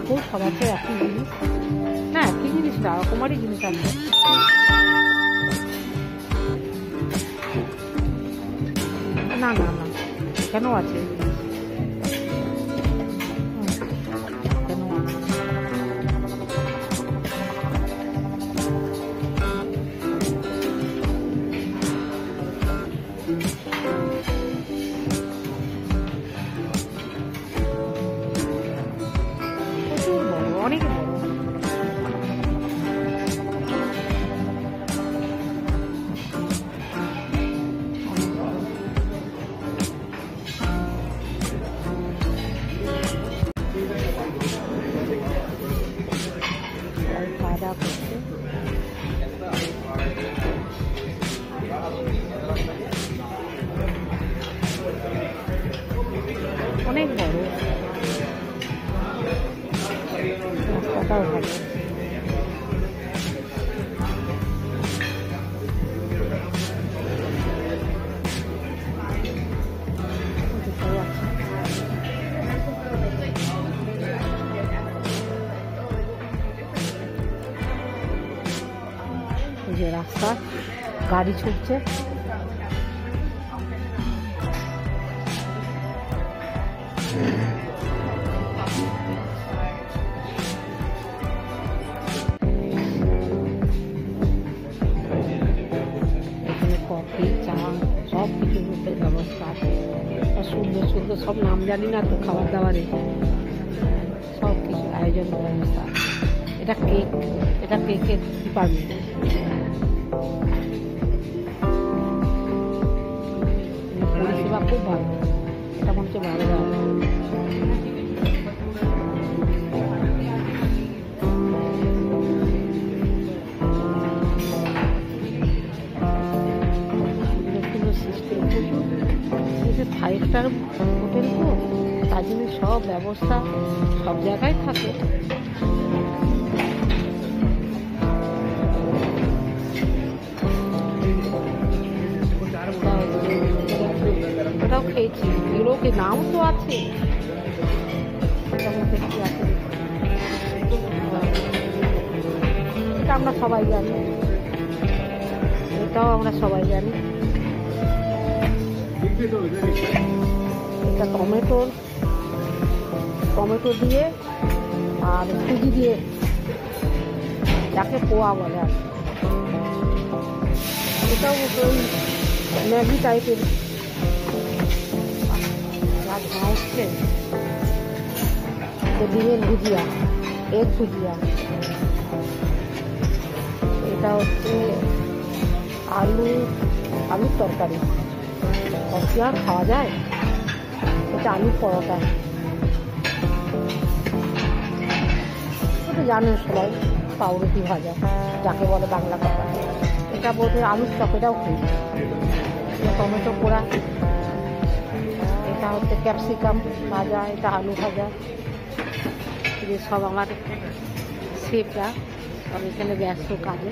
চারিদিকেও সব আছে একই জিনিস, না একই জিনিস না, রকমারই জিনিস আছে। না না না, কেন আছে অনেক বড়। খাওয়া দাওয়া করছে, অনেক বড়, রাস্তাটাও ভালো। যে রাস্তা গাড়ি ছুটছে, এখানে কফি চা সব কিছু ব্যবস্থা আছে, সুন্দর সুন্দর সব নাম জানি না তো খাবার দাবারের সব কিছু আয়োজন ব্যবস্থা। এটা কেক, এটা কেকের ডিপার্টমেন্ট। পরিষেবা খুব ভালো, এটা মনে হচ্ছে ভালো ভালো। সিস্টেম 5 স্টার হোটেল তো, তার জন্য সব ব্যবস্থা সব জায়গায় থাকে। ওটাও খেয়েছি, এগুলোকে নাম তো আছে, এটা আমরা সবাই জানি, এটাও আমরা সবাই জানি। এটা টমেটো দিয়ে আর সুজি দিয়ে, যাকে পোয়া বলে আর এটাও ওই ম্যাগি টাইপের হচ্ছে। ডিমের ভুজিয়া, এগ ভুজিয়া, এটা হচ্ছে আলুর তরকারি, কফি আর খাওয়া যায়। এটা আলুর পরোটা, এটা জানেন সবাই, পাউরুটি ভাজা যাকে বলে বাংলা কথা। এটা বলতে আলুর চপ, এটাও খাই। টমেটো পোড়া, এটা হচ্ছে ক্যাপসিকাম ভাজা, এটা আলু ভাজা। যে সব আমার শেফরা সব এখানে ব্যস্ত কাজে।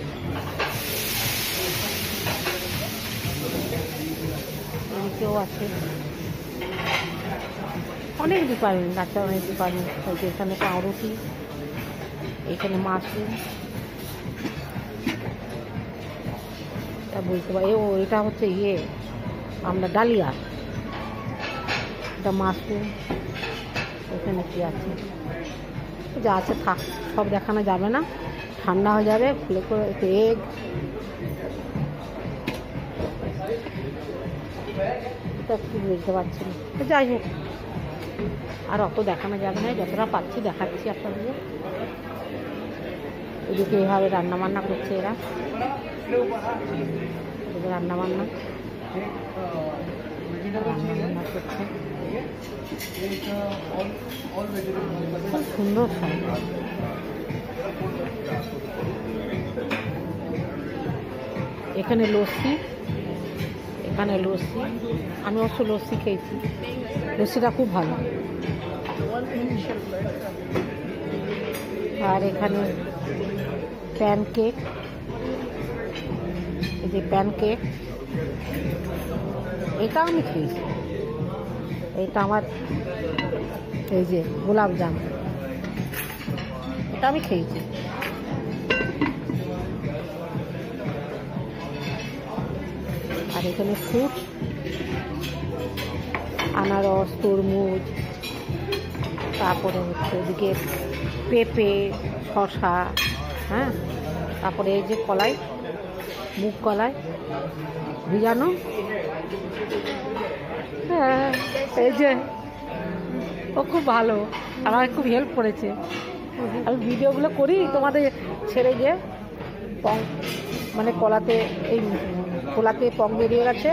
এদিকেও আছে অনেক ডিপার্টমেন্ট, আছে অনেক ডিপার্টমেন্ট। এখানে পাউরুটি, এখানে মাশরুম, বুঝতে পারি। এটা হচ্ছে আমরা ডালিয়া, এটা মাশরুম। এখানে কি আছে, যা আছে থাক, সব দেখানো যাবে না, ঠান্ডা হয়ে যাবে। খুলে করে একটু এগ, এটা কি বুঝতে পারছি না, যাই হোক আর অত দেখানো যাবে না, যতটা পাচ্ছি দেখাচ্ছি আপনাদের। এদিকে এইভাবে রান্নাবান্না করছে এরা, এদিকে রান্নাবান্না করছে, খুব সুন্দর খায়। এখানে লস্যি, আমি অবশ্য লস্যি খেয়েছি, লস্যিটা খুব ভালো। আর এখানে প্যানকেক, এই যে প্যানকেক, এটা আমি খেয়েছি। এটা আমার এই যে গোলাপজাম, ওটা আমি খেয়েছি। আর এখানে ফ্রুট, আনারস, তরমুজ, তারপরে হচ্ছে এদিকে পেঁপে, শশা, হ্যাঁ, তারপরে এই যে কলাই, মুগ কলাই ভিজানো, হ্যাঁ এই যে ও খুব ভালো, আমাকে খুব হেল্প করেছে। আমি ভিডিওগুলো করি তোমাদের ছেড়ে গিয়ে পং, মানে কলাতে এই খোলাতে পং বেরিয়ে গেছে,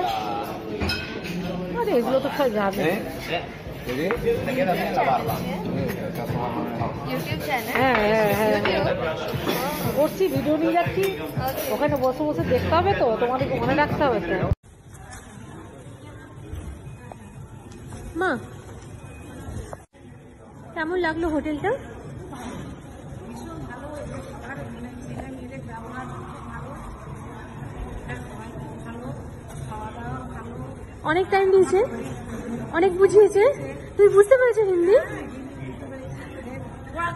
আরে এগুলো তো সব যাবে। হ্যাঁ হ্যাঁ হ্যাঁ করছি, ভিডিও নিয়ে যাচ্ছি, ওখানে বসে বসে দেখতে হবে তো, তোমাদেরকে মনে রাখতে হবে তো। মা কেমন লাগলো হোটেলটা? অনেক টাইম দিয়েছে, অনেক বুঝিয়েছে। তুই বুঝতে পেরেছো হিন্দি?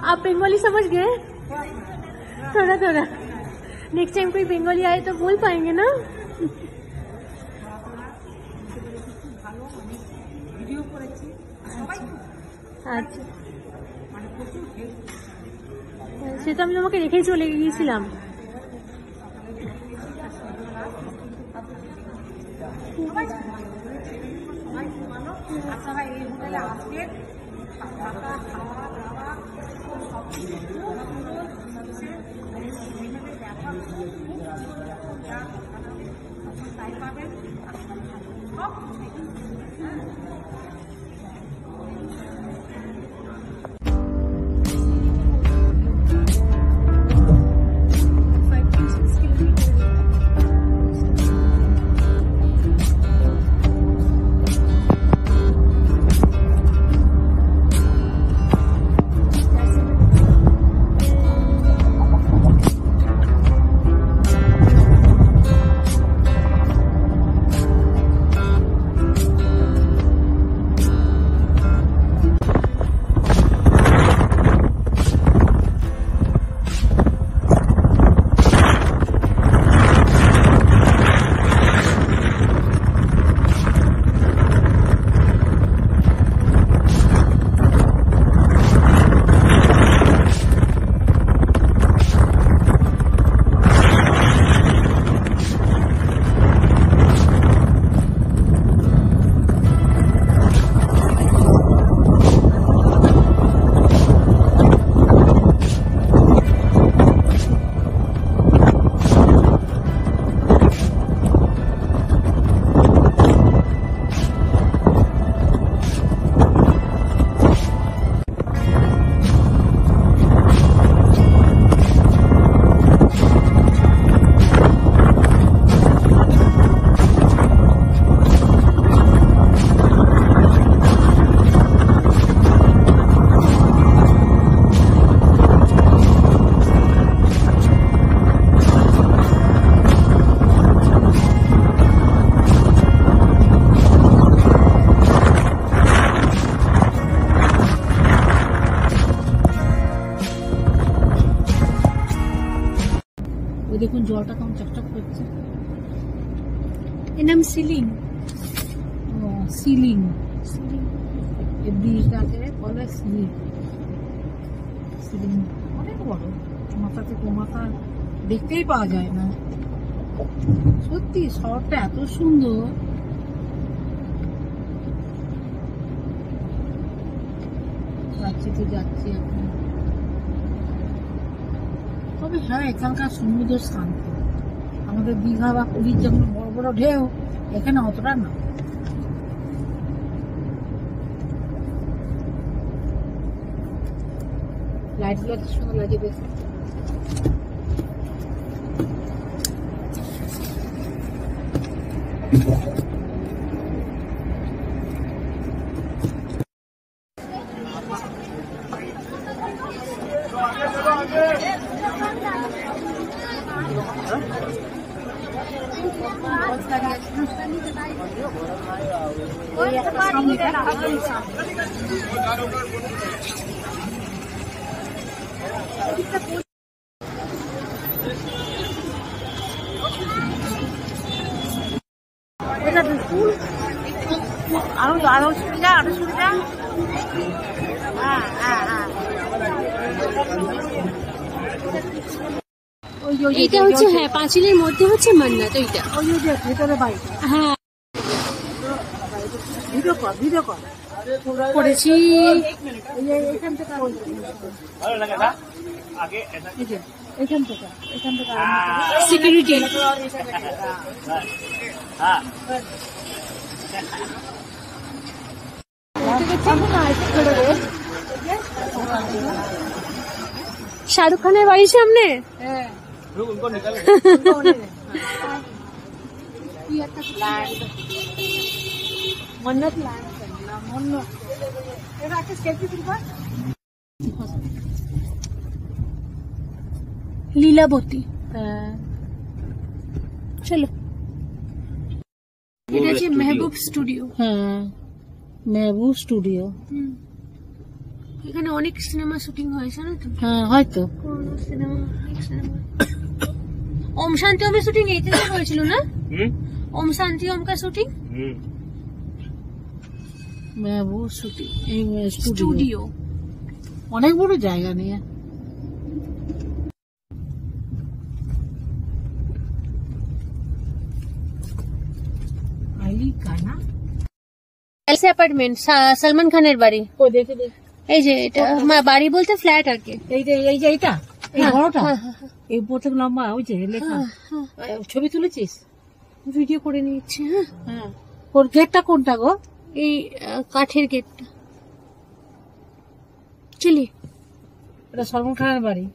आप बंगाली समझ गए? थोड़ा थोड़ा। नेक्स्ट टाइम कोई बंगाली आए तो बोल पाएंगे ना? আচ্ছা, সেটা আমি তোমাকে রেখেই চলে গিয়েছিলাম। দেখুন জলটা কেমন চকচক করছে। এর নাম সিলিং। ও সিলিং, এই ব্রিজটাকে বলে সিলিং। সিলিং অনেক বড়, মাথা থেকে মাথা দেখতেই পাওয়া যায় না। সত্যি শহরটা এত সুন্দর। যাচ্ছি তো যাচ্ছি এখন। তবে হ্যাঁ, এখানকার সমুদ্র শান্ত। আমাদের দীঘা বা পুরীর যেমন বড় বড় ঢেউ, এখানে অতটা না। লাইটগুলো কি সুন্দর লাগে দেখতে। এটা তো স্কুল, আরো সুবিধা, হ্যাঁ হ্যাঁ হ্যাঁ। এইটা হচ্ছে, হ্যাঁ পাঁচিলের মধ্যে হচ্ছে মান্নাত, ওইটা ওই যে ভেতরে বাড়িটা। হ্যাঁ ভিডিও কর করেছি। এখান থেকে এখান থেকে সিকিউরিটি শাহরুখ খানের বাড়ির সামনে। হ্যাঁ মন্নত লীলাবতী। হ্যাঁ চলো, এটা হচ্ছে মেহবুব স্টুডিও। হ্যাঁ মেহবুব স্টুডিও। এখানে অনেক সিনেমা শুটিং হয়েছে না তো? হ্যাঁ হয়তো। কোন সিনেমা? ওম শান্তি ওমের শুটিং এইতে হয়েছিল না? ওম শান্তি ওম কা শুটিং মেহবুব স্টুডিও। স্টুডিও। অনেক বড় জায়গা নিয়ে। আইলি কানা এলসে অ্যাপার্টমেন্ট, সালমান খানের বাড়ি। ও দেখে দেখ, এই যে এটা বাড়ি বলতে ফ্ল্যাট আর কি। এই যে এইটা এই হ্যাঁ, বড়টা, হ্যাঁ, হ্যাঁ, এই প্রথম লম্বা ওই যে লেখা। ছবি তুলেছিস? ভিডিও করে নিচ্ছি। হ্যাঁ হ্যাঁ। ওর গেটটা কোনটা গো? এই কাঠের গেটটা। চলি। এটা সলমন খানের বাড়ি।